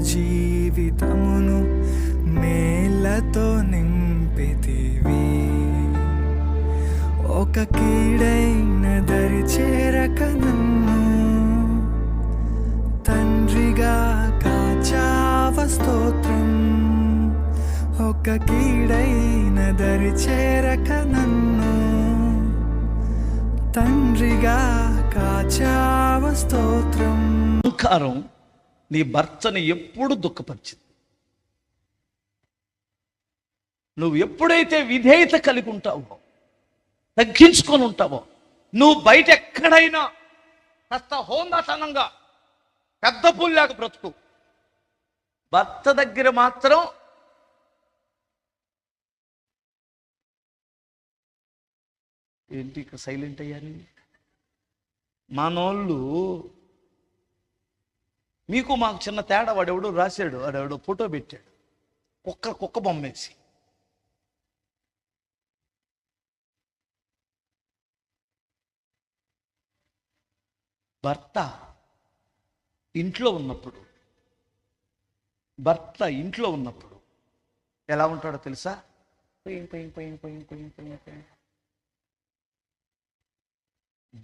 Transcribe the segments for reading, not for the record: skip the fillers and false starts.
జీవితమును మేళ్ళతో నింపితివి. ఒక కీడైన దరి చేరక నన్ను తండ్రిగా కాచావ స్తోత్రం. ఒక కీడైన దరి చేరక నన్ను తండ్రిగా కాచావ స్తోత్రం. అహంకారం నీ భర్తని ఎప్పుడు దుఃఖపరిచింది. నువ్వు ఎప్పుడైతే విధేయత కలిగి ఉంటావో, తగ్గించుకొని ఉంటావో, నువ్వు బయట ఎక్కడైనా కాస్త హోందాతనంగా పెద్ద పుల్లాక బ్రతుకు, భర్త దగ్గర మాత్రం ఏంటి ఇక సైలెంట్ అయ్యాను. మనోళ్ళు మీకు మాకు చిన్న తేడా, వాడెవడో రాశాడు, వాడెవడో ఫోటో పెట్టాడు కుక్క బొమ్మేసి. భర్త ఇంట్లో ఉన్నప్పుడు ఎలా ఉంటాడో తెలుసా?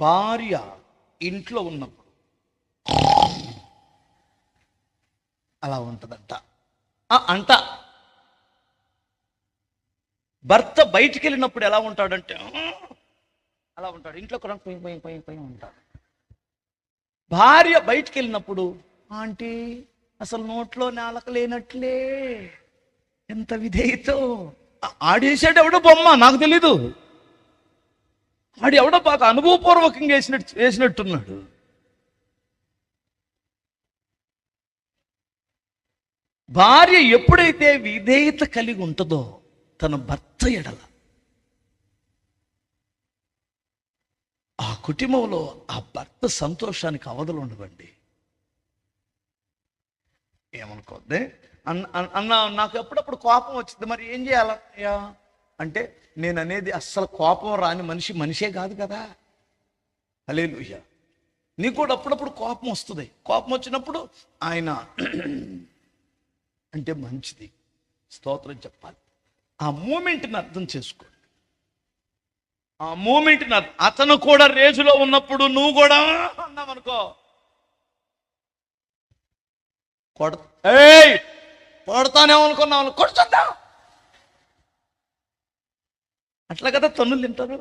భార్య ఇంట్లో ఉన్నప్పుడు అలా ఉంటుందంట. భర్త బయటికి వెళ్ళినప్పుడు ఎలా ఉంటాడంటే అలా ఉంటాడు. ఇంట్లో కూడా ఉంటాడు. భార్య బయటికి వెళ్ళినప్పుడు ఆంటీ అసలు నోట్లో నాలక లేనట్లే, ఎంత విధేయతో. ఆడేసాడు ఎవడో బొమ్మ, నాకు తెలీదు. ఆడు ఎవడో బాగా అనుభవపూర్వకంగా వేసినట్టున్నాడు. భార్య ఎప్పుడైతే విధేయత కలిగి ఉంటుందో తన భర్త ఎడల, ఆ కుటుంబంలో ఆ భర్త సంతోషానికి అవధులు ఉండవండి. ఏమనుకోద్దే అన్న నాకు ఎప్పుడప్పుడు కోపం వచ్చింది, మరి ఏం చేయాలయ్యా అంటే, నేను అనేది అస్సలు కోపం రాని మనిషే కాదు కదా. హల్లెలూయా. నీకు కూడా అప్పుడప్పుడు కోపం వస్తుంది. కోపం వచ్చినప్పుడు ఆయన అంటే మంచిది, స్తోత్రం చెప్పాలి. ఆ మూమెంట్ని అర్థం చేసుకోండి. ఆ మూమెంట్ని అతను కూడా రేజులో ఉన్నప్పుడు నువ్వు కూడా అన్నావనుకో, కొడతానేమనుకున్నావు, కొడుతుందా? అట్లా కదా తన్నులు తింటారు.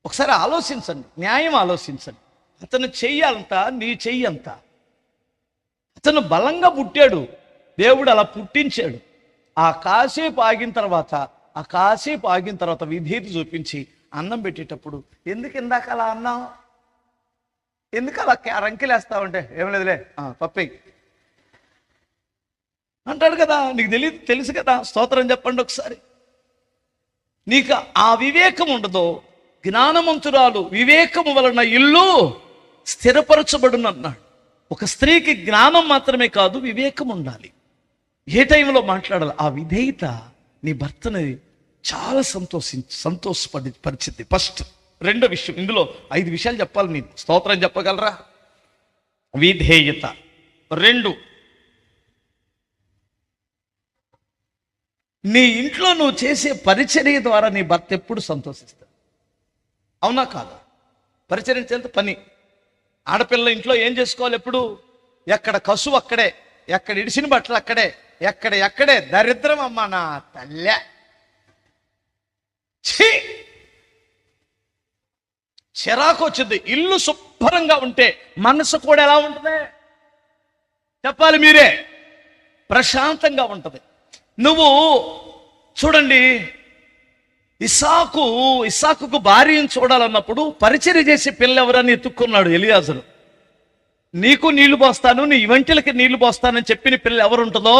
ఒకసారి ఆలోచించండి, న్యాయం ఆలోచించండి. అతను చెయ్యాలంతా, నీ చెయ్యంత. అతను బలంగా పుట్టాడు, దేవుడు అలా పుట్టించాడు. ఆ కాసేపు ఆగిన తర్వాత విధేయత చూపించి అన్నం పెట్టేటప్పుడు, ఎందుకు ఇందాక అలా అన్నావు, ఎందుకు అలా రంకెలేస్తావంటే, ఏం లేదులే పప్పి అంటాడు కదా. నీకు తెలుసు కదా. స్తోత్రం చెప్పండి ఒకసారి. నీకు ఆ వివేకం ఉండదో, జ్ఞానవంతురాలు వివేకము వలన ఇల్లు స్థిరపరచబడును అన్నాడు. ఒక స్త్రీకి జ్ఞానం మాత్రమే కాదు, వివేకం ఉండాలి. ఏ టైంలో మాట్లాడాలి. ఆ విధేయత నీ భర్తని చాలా సంతోషపరిచింది. ఫస్ట్. రెండో విషయం, ఇందులో 5 విషయాలు చెప్పాలి. నేను స్తోత్రం చెప్పగలరా? విధేయత. 2, నీ ఇంట్లో నువ్వు చేసే పరిచర్య ద్వారా నీ భర్త ఎప్పుడు సంతోషిస్తాడు. అవునా కాదా? పరిచర్య చేస్తే పని. ఆడపిల్ల ఇంట్లో ఏం చేసుకోవాలి? ఎప్పుడు ఎక్కడ కసువు అక్కడే, ఎక్కడ ఇడిసిన బట్టలు అక్కడే, ఎక్కడే దరిద్రం. అమ్మ నా తల్లె, చిరాకు వచ్చింది. ఇల్లు శుభ్రంగా ఉంటే మనసు కూడా ఎలా ఉంటుంది చెప్పాలి మీరే? ప్రశాంతంగా ఉంటుంది. నువ్వు చూడండి, ఇస్సాకుకు భార్యను చూడాలన్నప్పుడు పరిచర్య చేసే పిల్ల ఎవరని ఎత్తుక్కున్నాడు ఎలియాజరు. నీకు నీళ్లు పోస్తాను, నీ వంటలకి నీళ్లు పోస్తానని చెప్పిన పిల్ల ఎవరుంటుందో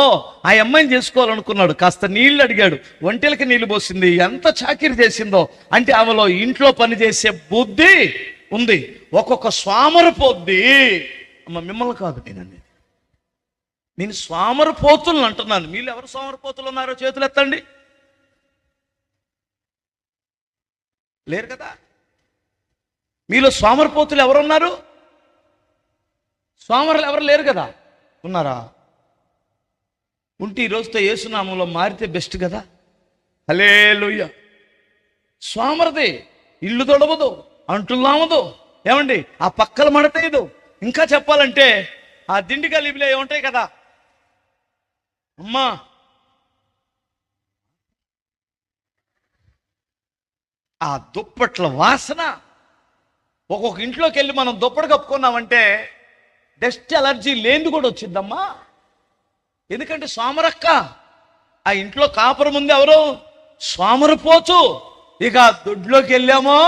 ఆ అమ్మాయిని చేసుకోవాలనుకున్నాడు. కాస్త నీళ్లు అడిగాడు, వంటలకి నీళ్లు పోసింది. ఎంత చాకిరి చేసిందో అంటే ఆమెలో ఇంట్లో పని చేసే బుద్ధి ఉంది. ఒక్కొక్క స్వామరపోద్ది. అమ్మ మిమ్మల్ని కాదు నేను స్వామరపోతులను అంటున్నాను. మీరు ఎవరు స్వామరపోతులు ఉన్నారో చేతులు ఎత్తండి. లేరు కదా. మీలో స్వామరపోతులు ఎవరున్నారు? సోమరులు ఎవరు లేరు కదా, ఉన్నారా? ఉంటే ఈ రోజుతో యేసునామంలో మారితే బెస్ట్ కదా. హల్లెలూయా. సోమరది ఇల్లు తొడవదు, అంటున్నామదు, ఏమండి ఆ పక్కల మడతేయదు. ఇంకా చెప్పాలంటే ఆ దిండి గలీబులు ఉంటాయి కదా, అమ్మా ఆ దుప్పట్ల వాసన. ఒక్కొక్క ఇంట్లోకి వెళ్ళి మనం దుప్పటి కప్పుకున్నామంటే డస్ట్ అలర్జీ లేనిది కూడా వచ్చిందమ్మా. ఎందుకంటే సోమరక్క ఆ ఇంట్లో కాపురం ఉంది, ఎవరు? సోమరిపోచు. ఇక దొడ్లోకి వెళ్ళామో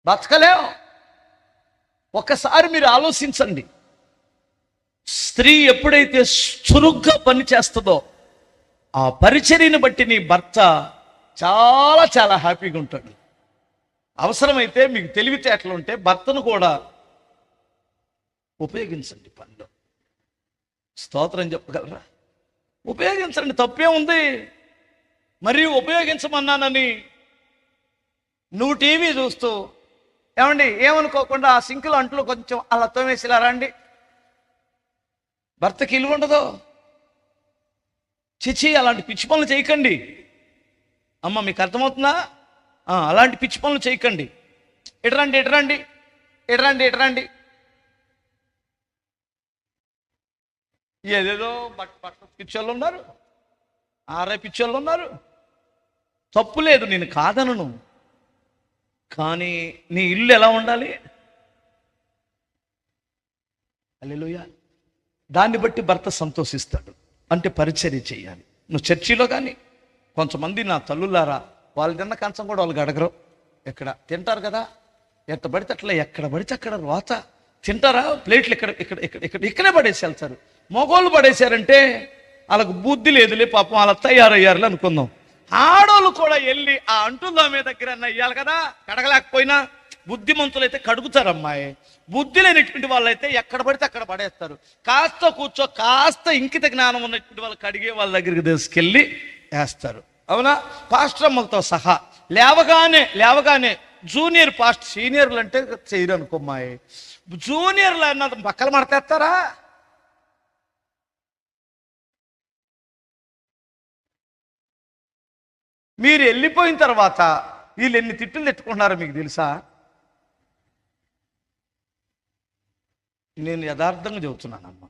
బతకలేం. ఒక్కసారి మీరు ఆలోచించండి, స్త్రీ ఎప్పుడైతే చురుగ్గా పని చేస్తుందో ఆ పరిచర్యని బట్టి నీ భర్త చాలా చాలా హ్యాపీగా ఉంటాడు. అవసరమైతే మీకు తెలివితేటలు ఉంటే భర్తను కూడా ఉపయోగించండి పనిలో. స్తోత్రం చెప్పగలరా? ఉపయోగించండి, తప్పే ఉంది. మరియు ఉపయోగించమన్నానని నువ్వు టీవీ చూస్తూ, ఏమండి ఏమనుకోకుండా ఆ సింకులో అంట్లు కొంచెం అలా తోమేసిలారా అండి, భర్తకి ఇల్లు ఉండదు. చిచి, అలాంటి పిచ్చి పనులు చేయకండి. అమ్మ మీకు అర్థమవుతుందా? అలాంటి పిచ్చి పనులు చేయకండి. ఎటరండి ఎటరండి ఎటరండి ఎటరండి, ఏదేదో బట్ట పిచ్చోళ్ళు ఉన్నారు, ఆరే పిచ్చోళ్ళు ఉన్నారు. తప్పు లేదు, నేను కాదనను. కానీ నీ ఇల్లు ఎలా ఉండాలి? హల్లెలూయా. దాన్ని బట్టి భర్త సంతోషిస్తాడు. అంటే పరిచర్య చేయాలి. నువ్వు చర్చిలో కానీ కొంతమంది నా తల్లులారా, వాళ్ళు తిన్న కంచం కూడా వాళ్ళకి అడగరు. ఎక్కడ తింటారు కదా, ఎట్ట పడితే అట్లా ఎక్కడ పడితే అక్కడ రోత తింటారా? ప్లేట్లు ఇక్కడ ఇక్కడ ఇక్కడ ఇక్కడ ఇక్కడే పడేసి వెళ్తారు. మగోళ్ళు పడేశారంటే వాళ్ళకు బుద్ధి లేదులే పాపం, అలా తయారయ్యారులే అనుకుందాం. ఆడోళ్ళు కూడా వెళ్ళి ఆ అంటుదామే దగ్గర అయ్యాలి కదా, కడగలేకపోయినా. బుద్ధిమంతులైతే కడుగుతారు అమ్మాయి, బుద్ధి లేనటువంటి వాళ్ళైతే ఎక్కడ పడితే అక్కడ పడేస్తారు. కాస్త కూర్చో, కాస్త ఇంకిత జ్ఞానం ఉన్నటువంటి వాళ్ళు కడిగే వాళ్ళ దగ్గరికి తీసుకెళ్ళి వేస్తారు. అవునా? పాస్టర్ అమ్మలతో సహా లేవగానే జూనియర్ పాస్ట్, సీనియర్లు అంటే చేయరు అనుకోమ్మాయి, జూనియర్లు అన్నది పక్కన మడతేస్తారా? మీరు వెళ్ళిపోయిన తర్వాత వీళ్ళు ఎన్ని తిట్టులు తిట్టుకుంటున్నారో మీకు తెలుసా? నేను యథార్థంగా చెబుతున్నానమ్మా,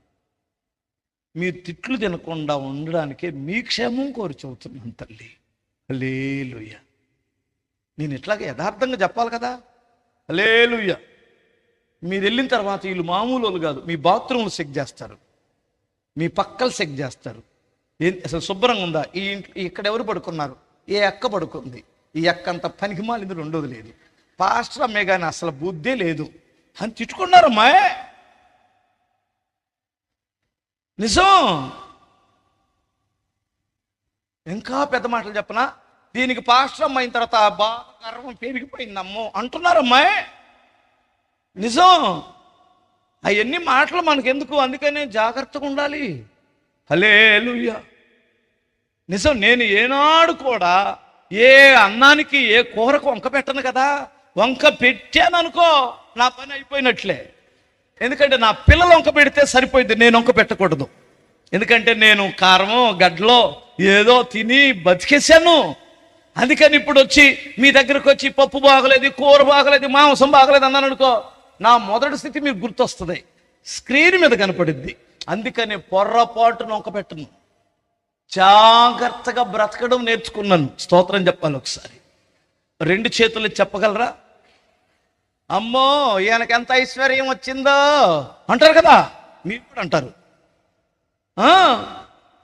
మీరు తిట్లు తినకుండా ఉండడానికే మీ క్షేమం కోరి చెబుతున్నాను తల్లి. హల్లెలూయా. నేను ఇట్లాగే యథార్థంగా చెప్పాలి కదా. హల్లెలూయా. మీరు వెళ్ళిన తర్వాత వీళ్ళు మామూలు వాళ్ళు కాదు, మీ బాత్రూమ్లు చెక్ చేస్తారు, మీ పక్కలు చెక్ చేస్తారు. అసలు శుభ్రంగా ఉందా, ఈ ఇక్కడ ఎవరు పడుకున్నారు, ఏ అక్క పడుకుంది, ఈ అక్క అంత పనికి మాలింది రెండోది లేదు, పాస్టర్ అమ్మే కానీ అసలు బుద్ధే లేదు అని తిట్టుకున్నారమ్మా. నిజం. ఇంకా పెద్ద మాటలు చెప్పనా, దీనికి పాస్టర్ అమ్మ అయిన తర్వాత బాగా గర్వం పెరిగిపోయిందమ్మో అంటున్నారమ్మాయి. నిజం. అవన్నీ మాటలు మనకెందుకు, అందుకనే జాగ్రత్తగా ఉండాలి. హల్లెలూయా. నిజం. నేను ఏనాడు కూడా ఏ అన్నానికి ఏ కూరకు వంక పెట్టను కదా. వంక పెట్టాను అనుకో నా పని అయిపోయినట్లే. ఎందుకంటే నా పిల్లలు వంక పెడితే సరిపోయింది, నేను వంక పెట్టకూడదు. ఎందుకంటే నేను కారమో గడ్డలో ఏదో తిని బతికేశాను. అందుకని ఇప్పుడు వచ్చి మీ దగ్గరకు వచ్చి పప్పు బాగలేదు, కూర బాగలేదు, మాంసం బాగలేదు అన్నాను అనుకో, నా మొదటి స్థితి మీకు గుర్తొస్తుంది, స్క్రీన్ మీద కనపడుద్ది. అందుకని పొర్రపాటు వంక పెట్టను, జాగ్రత్తగా బ్రతకడం నేర్చుకున్నాను. స్తోత్రం చెప్పాలి. ఒకసారి రెండు చేతులు చెప్పగలరా? అమ్మో ఈయనకి ఎంత ఐశ్వర్యం వచ్చిందో అంటారు కదా, మీరు కూడా అంటారు.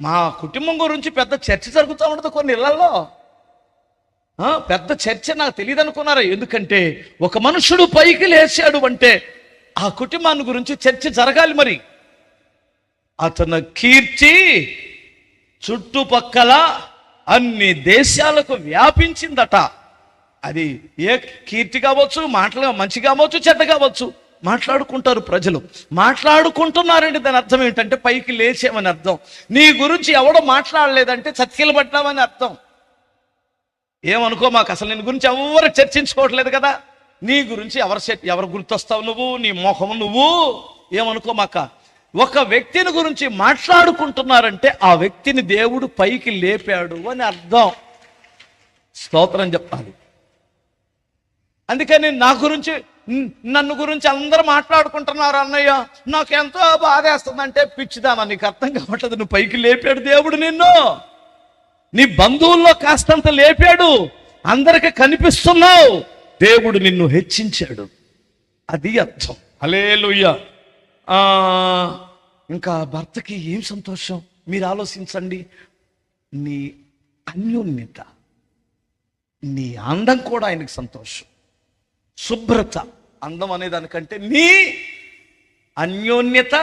మా కుటుంబం గురించి పెద్ద చర్చ జరుగుతూ ఉంటుంది కొన్ని ఇళ్లలో. పెద్ద చర్చ నాకు తెలియదు అనుకున్నారా? ఎందుకంటే ఒక మనుషుడు పైకి లేచాడు అంటే ఆ కుటుంబాన్ని గురించి చర్చ జరగాలి. మరి అతను కీర్తి చుట్టుపక్కల అన్ని దేశాలకు వ్యాపించిందట. అది ఏ కీర్తి కావచ్చు, మాటలు మంచి కావచ్చు, చెడ్డ కావచ్చు, మాట్లాడుకుంటారు ప్రజలు. మాట్లాడుకుంటున్నారండి, దాని అర్థం ఏంటంటే పైకి లేచేమని అర్థం. నీ గురించి ఎవడో మాట్లాడలేదంటే చతికిల పడ్డామని అర్థం. ఏమనుకో మాకు, అసలు నేను గురించి ఎవరు చర్చించుకోవట్లేదు కదా. నీ గురించి ఎవరు గుర్తొస్తావు నువ్వు, నీ మోహము నువ్వు ఏమనుకోమాక. ఒక వ్యక్తిని గురించి మాట్లాడుకుంటున్నారంటే ఆ వ్యక్తిని దేవుడు పైకి లేపాడు అని అర్థం. స్తోత్రం చెప్పాలి. అందుకని నన్ను గురించి అందరూ మాట్లాడుకుంటున్నారు అన్నయ్య, నాకు ఎంతో బాధేస్తుందంటే పిచ్చిదానా, నీకు అర్థం కావట్లేదు. నువ్వు పైకి లేపాడు దేవుడు నిన్ను, నీ బంధువుల్లో కాస్తంత లేపాడు, అందరికి కనిపిస్తున్నావు, దేవుడు నిన్ను హెచ్చించాడు. అది అర్థం. హల్లెలూయా. ఇంకా భర్తకి ఏం సంతోషం మీరు ఆలోచించండి. నీ అన్యోన్యత, నీ అందం కూడా ఆయనకి సంతోషం. శుభ్రత, అందం అనే దానికంటే నీ అన్యోన్యత,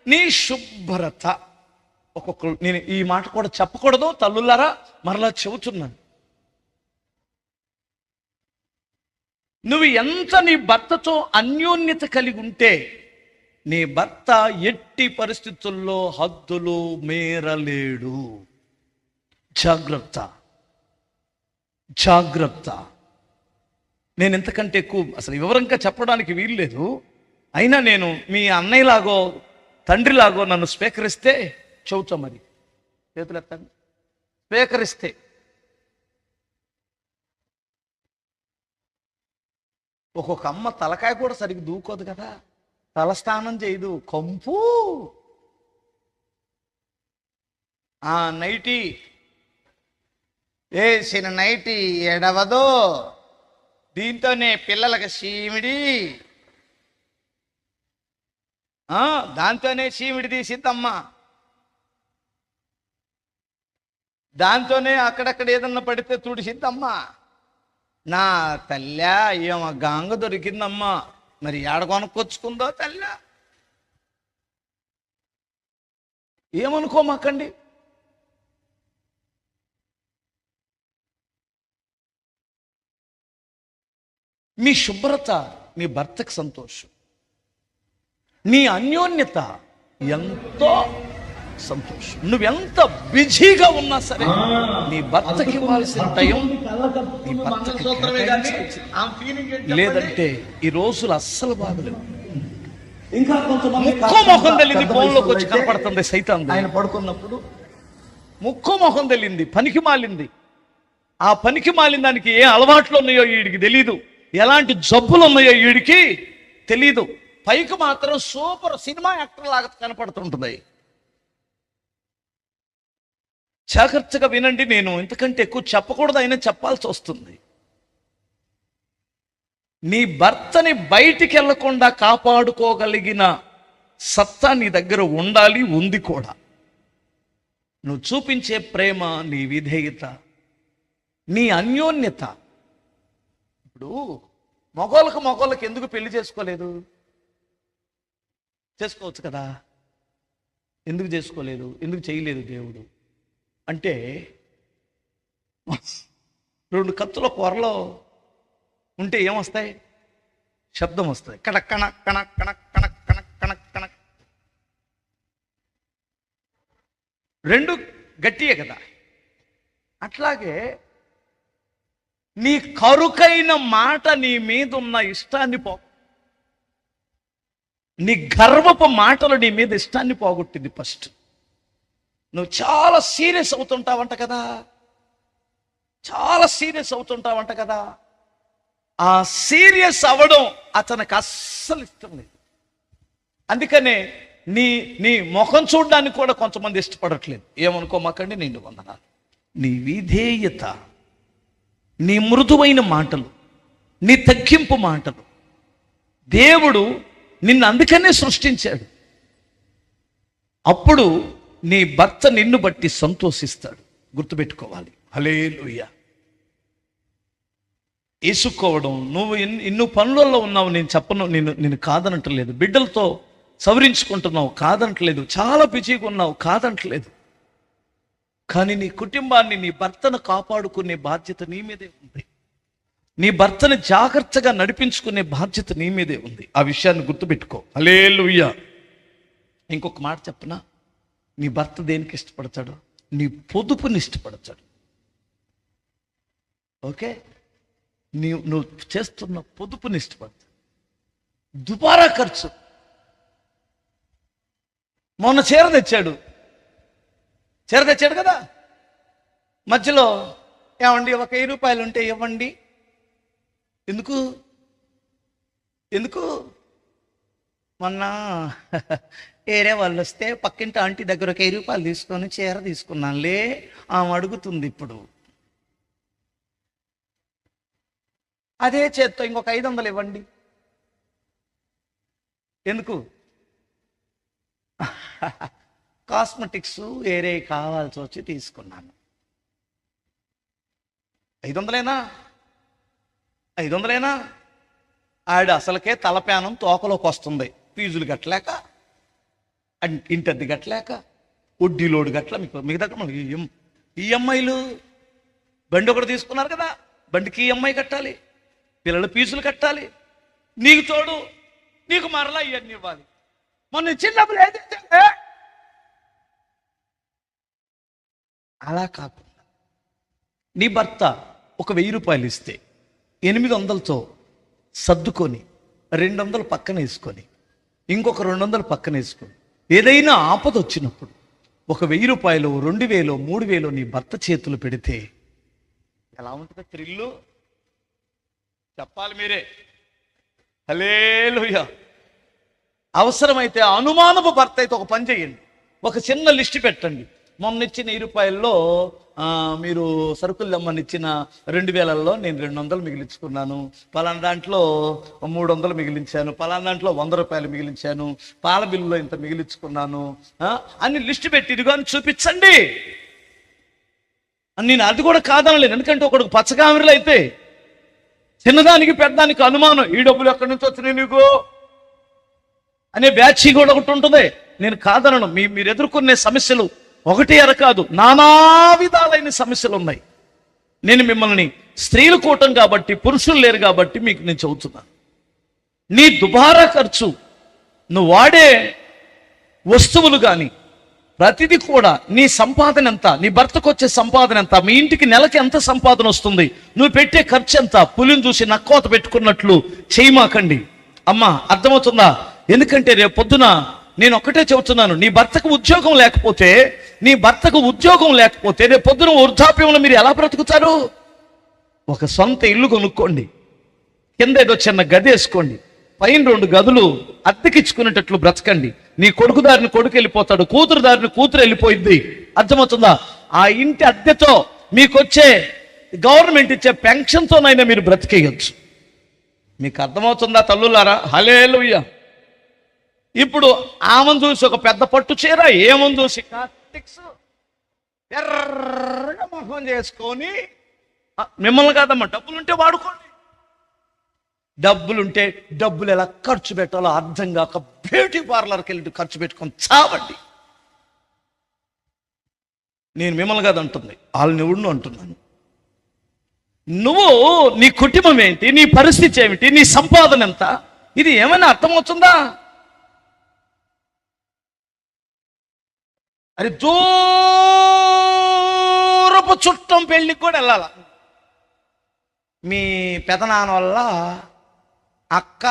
నీ శుభ్రత. ఒక్కొక్కరు, నేను ఈ మాట కూడా చెప్పకూడదు తల్లులారా, మరలా చెబుతున్నాను. నువ్వు ఎంత నీ భర్తతో అన్యోన్యత కలిగి ఉంటే నీ భర్త ఎట్టి పరిస్థితుల్లో హద్దులు మీరలేడు. జాగ్రత్త, జాగ్రత్త. నేను ఎంతకంటే ఎక్కువ అసలు వివరంగా చెప్పడానికి వీల్లేదు. అయినా నేను మీ అన్నయ్యలాగో తండ్రిలాగో నన్ను స్వీకరిస్తే చెబుతాం. మరి చేతులు ఎత్తండి. స్వీకరిస్తే ఒక్కొక్క అమ్మ తలకాయ కూడా సరిగ్గా దూకోదు కదా, తలస్నానం చేయదు, కంపు. నైటీ వేసిన నైటీ ఎడవదు, దీంతోనే పిల్లలకు చీమిడి, దాంతోనే చీమిడి తీసిద్దమ్మా, దాంతోనే అక్కడక్కడ ఏదన్నా పడితే తుడిసిద్దమ్మా. నా తల్లి ఏమో గాంగ దొరికిందమ్మా, మరి ఏడ కొనుక్కొచ్చుకుందో తల్లి. ఏమనుకోమాకండి. మీ శుభ్రత మీ భర్తకు సంతోషం, నీ అన్యోన్యత ఎంతో సంతోషం. నువ్వెంత బిజీగా ఉన్నా సరే నీ భర్తకి ఇవ్వాల్సిన టైం నీ భర్తకి లేదంటే ఈ రోజులు అస్సలు బాగలేవు. ఇంకా ముక్కు మొహం తెలియంది ఫోన్లోకి వచ్చి కనపడుతుంది సైతం. ఆయన పడుకున్నప్పుడు ముక్కు మొహం తెలియంది, పనికి మాలింది. ఆ పనికి మాలిన దానికి ఏ అలవాట్లు ఉన్నాయో వీడికి తెలీదు, ఎలాంటి జబ్బులు ఉన్నాయో వీడికి తెలీదు. పైకి మాత్రం సూపర్ సినిమా యాక్టర్ లాగా కనపడుతుంటుంది. జాగ్రత్తగా వినండి. నేను ఇంతకంటే ఎక్కువ చెప్పకూడదు, అయినా చెప్పాల్సి వస్తుంది. నీ భర్తని బయటికి వెళ్లకుండా కాపాడుకోగలిగిన సత్తా నీ దగ్గర ఉండాలి, ఉంది కూడా. నువ్వు చూపించే ప్రేమ, నీ విధేయత, నీ అన్యోన్యత. ఇప్పుడు మగోళ్ళకి ఎందుకు పెళ్లి చేసుకోలేదు? చేసుకోవచ్చు కదా, ఎందుకు చేసుకోలేదు, ఎందుకు చేయలేదు దేవుడు అంటే, 2 కత్తుల కూరలో ఉంటే ఏమొస్తాయి? శబ్దం వస్తాయి. కణక్ కణక్ కణక్ కణక్ కణక్ కణక్ కణక్ కణక్. 2 గట్టియే కదా. అట్లాగే నీ కరుకైన మాట నీ మీద ఉన్న ఇష్టాన్ని నీ గర్వపు మాటలు నీ మీద ఇష్టాన్ని పోగొట్టింది. ఫస్ట్ నువ్వు చాలా సీరియస్ అవుతుంటావంట కదా, చాలా సీరియస్ అవుతుంటావంట కదా. ఆ సీరియస్ అవ్వడం అతనికి అస్సలు ఇష్టం లేదు. అందుకనే నీ ముఖం చూడడానికి కూడా కొంతమంది ఇష్టపడట్లేదు. ఏమనుకోమాకండి, నిన్ను వందనాలు. నీ విధేయత, నీ మృదువైన మాటలు, నీ తగ్గింపు మాటలు, దేవుడు నిన్ను అందుకనే సృష్టించాడు. అప్పుడు నీ భర్త నిన్ను బట్టి సంతోషిస్తాడు. గుర్తుపెట్టుకోవాలి. హల్లెలూయా. ఏసుకోవడం, నువ్వు ఎన్నో పనులలో ఉన్నావు, నేను చెప్పను, నేను కాదనట్లేదు. బిడ్డలతో సవరించుకుంటున్నావు, కాదనట్లేదు. చాలా బిజీగా ఉన్నావు, కాదనట్లేదు. కానీ నీ కుటుంబాన్ని, నీ భర్తను కాపాడుకునే బాధ్యత నీ మీదే ఉంది. నీ భర్తను జాగ్రత్తగా నడిపించుకునే బాధ్యత నీ మీదే ఉంది. ఆ విషయాన్ని గుర్తుపెట్టుకో. హల్లెలూయా. ఇంకొక మాట చెప్పనా? నీ భర్త దేనికి ఇష్టపడతాడు? నీ పొదుపుని ఇష్టపడతాడు. ఓకే, నువ్వు చేస్తున్న పొదుపుని ఇష్టపడతాడు. దుబారా ఖర్చు. మొన్న చీర తెచ్చాడు కదా, మధ్యలో ఏమండి ఒక 1000 రూపాయలు ఉంటే ఇవ్వండి. ఎందుకు మొన్న వేరే వాళ్ళు వస్తే పక్కింటి ఆంటీ దగ్గర ఒక 1000 రూపాయలు తీసుకొని చీర తీసుకున్నానులే, ఆమె అడుగుతుంది ఇప్పుడు. అదే చేత్తో ఇంకొక 500 ఇవ్వండి. ఎందుకు? కాస్మెటిక్స్ వేరే కావాల్సి వచ్చి తీసుకున్నాను. 500 ఆవిడ అసలుకే తలపేనం తోకలోకి వస్తుంది. ఫీజులు కట్టలేక, ఇంటద్ది కట్టలేక, వడ్డీ లోడు గట్ల మిగతా ఈఎంఐలు. బండి ఒకటి తీసుకున్నారు కదా, బండికి ఈఎంఐ కట్టాలి, పిల్లల ఫీజులు కట్టాలి, నీకు తోడు నీకు మరలా ఇవన్నీ ఇవ్వాలి. మొన్న చిన్నప్పుడు ఏదైతే అలా కాకుండా నీ భర్త ఒక 1000 రూపాయలు ఇస్తే 800తో సర్దుకొని 200 పక్కన వేసుకొని ఇంకొక 200 పక్కన వేసుకొని ఏదైనా ఆపద వచ్చినప్పుడు ఒక 1000 రూపాయలు, 2000, 3000 నీ భర్త చేతులు పెడితే ఎలా ఉంటుంది థ్రిల్లు? చెప్పాలి మీరే. హల్లెలూయా. అవసరమైతే అనుమానపు భర్త అయితే ఒక పని చేయండి, ఒక చిన్న లిస్ట్ పెట్టండి. మొన్న ఇచ్చిన 1000 రూపాయల్లో మీరు సరుకులు దమ్మని ఇచ్చిన 2000లో నేను 200 మిగిలించుకున్నాను, పలానా దాంట్లో 300 మిగిలించాను, పలానా దాంట్లో 100 రూపాయలు మిగిలించాను, పాల బిల్లులో ఇంత మిగిలించుకున్నాను అని లిస్ట్ పెట్టి ఇదిగో అని చూపించండి. నేను అది కూడా కాదనలేదు, ఎందుకంటే ఒకడు పచ్చకామెరలు అయితే చిన్నదానికి పెద్దదానికి అనుమానం, ఈ డబ్బులు ఎక్కడి నుంచి వచ్చినాయి నీకు అనే బ్యాచ్ కూడా ఒకటి ఉంటుంది. నేను కాదనను. మీరు ఎదుర్కొనే సమస్యలు ఒకటి కాదు, నానా విధాలైన సమస్యలు ఉన్నాయి. నేను మిమ్మల్ని స్త్రీలు కూటం కాబట్టి, పురుషులు లేరు కాబట్టి మీకు నేను చెబుతున్నాను. నీ దుబారా ఖర్చు, నువ్వు వాడే వస్తువులు కానీ ప్రతిదీ కూడా నీ సంపాదన ఎంత, నీ భర్తకు వచ్చే సంపాదన ఎంత, మీ ఇంటికి నెలకి ఎంత సంపాదన వస్తుంది, నువ్వు పెట్టే ఖర్చు ఎంత, పులిని చూసి నక్కోత పెట్టుకున్నట్లు చేయమాకండి. అమ్మా అర్థమవుతుందా? ఎందుకంటే రేపు పొద్దున నేను ఒక్కటే చెబుతున్నాను, నీ భర్తకు ఉద్యోగం లేకపోతే రేపు పొద్దున వృద్ధాప్యంలో మీరు ఎలా బ్రతుకుతారు? ఒక సొంత ఇల్లు కొనుక్కోండి, కింద ఏదో చిన్న గది వేసుకోండి, పైన 2 గదులు అద్దెకిచ్చుకునేటట్లు బ్రతకండి. నీ కొడుకు దారిని కొడుకు వెళ్ళిపోతాడు, కూతురు దారిని కూతురు వెళ్ళిపోయింది. అర్థమవుతుందా? ఆ ఇంటి అద్దెతో మీకొచ్చే గవర్నమెంట్ ఇచ్చే పెన్షన్తోనైనా మీరు బ్రతికేయచ్చు. మీకు అర్థమవుతుందా తల్లులారా? హల్లెలూయా. ఇప్పుడు ఆమెను చూసి ఒక పెద్ద పట్టు చీర, ఏమని చూసి కాస్టిక్స్ ఎర్రగా మొహం చేసుకొని, మిమ్మల్ని కాదమ్మా, డబ్బులుంటే వాడుకోండి. డబ్బులు ఎలా ఖర్చు పెట్టాలో అర్థం కాక బ్యూటీ పార్లర్కి వెళ్ళి ఖర్చు పెట్టుకొని చావండి. నేను మిమ్మల్ని కాదు అంటుంది, వాళ్ళని ఎవడును అంటున్నాను. నువ్వు నీ కుటుంబం ఏంటి, నీ పరిస్థితి ఏమిటి, నీ సంపాదన ఎంత, ఇది ఏమైనా అర్థమవుతుందా? అది దూరపు చుట్టం పెళ్ళికి కూడా వెళ్ళాల. మీ పెదనాన్న వల్ల అక్క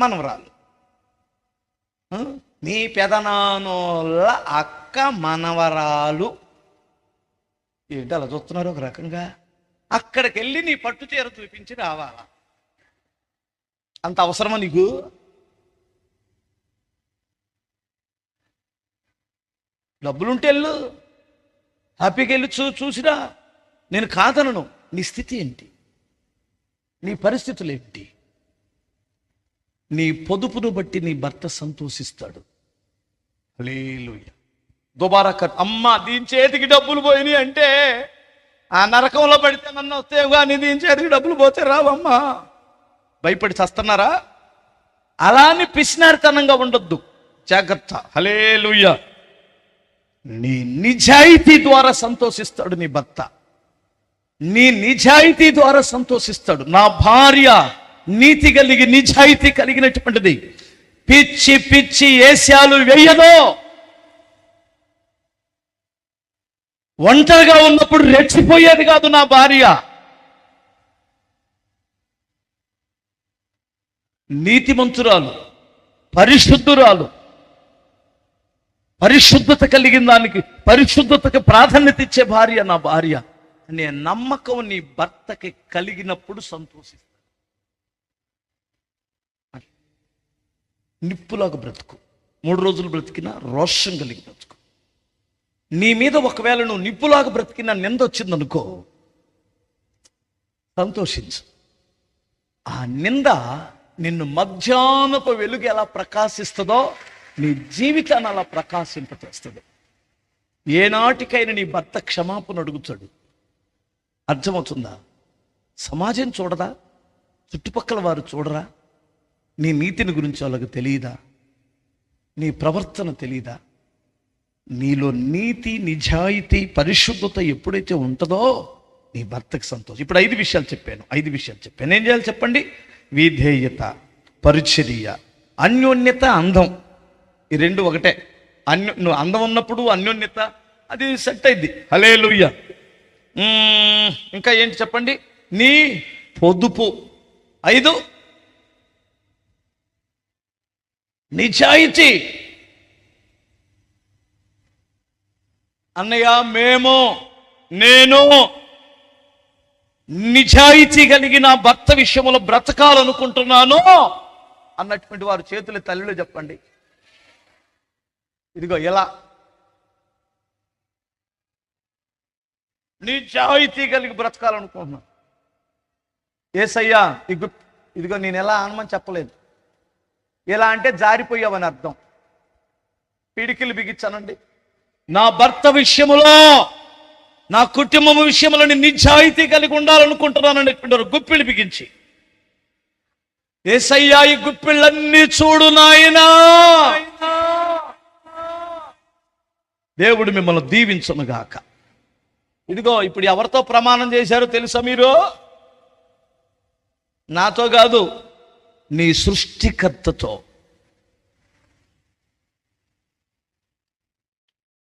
మనవరాలు, మీ పెదనాన్నోళ్ళ అక్క మనవరాలు ఏంటి అలా చూస్తున్నారు ఒక రకంగా? అక్కడికి వెళ్ళి నీ పట్టు చీర చూపించి రావాలా? అంత అవసరమా నీకు? డబ్బులుంటే వెళ్ళు, హ్యాపీగా వెళ్ళి చూసిరా. నేను కాదనను. నీ స్థితి ఏంటి, నీ పరిస్థితులు ఏంటి? నీ పొదుపును బట్టి నీ భర్త సంతోషిస్తాడు. హల్లెలూయా. దుబారా ఖర్చు. అమ్మ దీని చేతికి డబ్బులు పోయినాయి అంటే ఆ నరకంలో పడితే నన్ను వస్తేవు కానీ దీని చేతికి డబ్బులు పోతే రావమ్మా. భయపడి చస్తున్నారా? అలా అని పిసినారితనంగా ఉండొద్దు, జాగ్రత్త. హల్లెలూయా. నీ నిజాయితీ ద్వారా సంతోషిస్తాడు నీ భర్త, నీ నిజాయితీ ద్వారా సంతోషిస్తాడు. నా భార్య నీతి కలిగి నిజాయితీ కలిగినటువంటిది, పిచ్చి పిచ్చి ఏశాలు వేయదో. ఒంటరిగా ఉన్నప్పుడు రెచ్చిపోయేది కాదు నా భార్య. నీతిమంతురాలు, పరిశుద్ధురాలు, పరిశుద్ధత కలిగిన దానికి, పరిశుద్ధతకి ప్రాధాన్యత ఇచ్చే భార్య నా భార్య అనే నమ్మకం నీ భర్తకి కలిగినప్పుడు సంతోషిస్తాడు. నిప్పులాగా బ్రతుకు, 3 రోజులు బ్రతికినా రోషం కలిగి బ్రతుకు. నీ మీద ఒకవేళ నువ్వు నిప్పులాగా బ్రతికినా నింద వచ్చిందనుకో, సంతోషించు. ఆ నింద నిన్ను మధ్యాహ్నపు వెలుగు ఎలా ప్రకాశిస్తుందో నీ జీవితాన్ని అలా ప్రకాశింపచేస్తుంది. ఏనాటికైనా నీ భర్త క్షమాపణ అడుగుతాడు. అర్థమవుతుందా? సమాజం చూడదా? చుట్టుపక్కల వారు చూడరా? నీ నీతిని గురించి వాళ్ళకి తెలియదా? నీ ప్రవర్తన తెలియదా? నీలో నీతి, నిజాయితీ, పరిశుద్ధత ఎప్పుడైతే ఉంటుందో నీ భర్తకి సంతోషం. ఇప్పుడు 5 విషయాలు చెప్పాను. ఏం చేయాలి చెప్పండి? విధేయత, పరిచర్య, అన్యోన్యత, అందం. ఈ 2 ఒకటే. నువ్వు అందం ఉన్నప్పుడు అన్యోన్యత అది సెట్ అయింది. హల్లెలూయా. ఇంకా ఏంటి చెప్పండి? నీ పొదుపు. 5 నిజాయితీ. అన్నయ్య, నేను నిజాయితీ కలిగిన భర్త విషయంలో బ్రతకాలనుకుంటున్నాను అన్నటువంటి వారు చేతుల తల్లిలో చెప్పండి. ఇదిగో ఎలా నిజాయితీ కలిగి బ్రతకాలనుకుంటున్నాను. యేసయ్యా ఇదిగో నేను ఎలా అనమని చెప్పలేదు. ఎలా అంటే జారిపోయావని అర్థం. పిడికిలు బిగించానండి. నా భర్త విషయములో, నా కుటుంబం విషయంలో నేను నిజాయితీ కలిగి ఉండాలనుకుంటున్నాను అనేటువంటి గుప్పిళ్ళు బిగించి, యేసయ్యా ఈ గుప్పిళ్ళన్నీ చూడు నాయనా. దేవుడు మిమ్మల్ని దీవించునుగాక. ఇదిగో ఇప్పుడు ఎవరితో ప్రమాణం చేశారో తెలుసా మీరు? నాతో కాదు, నీ సృష్టికర్తతో.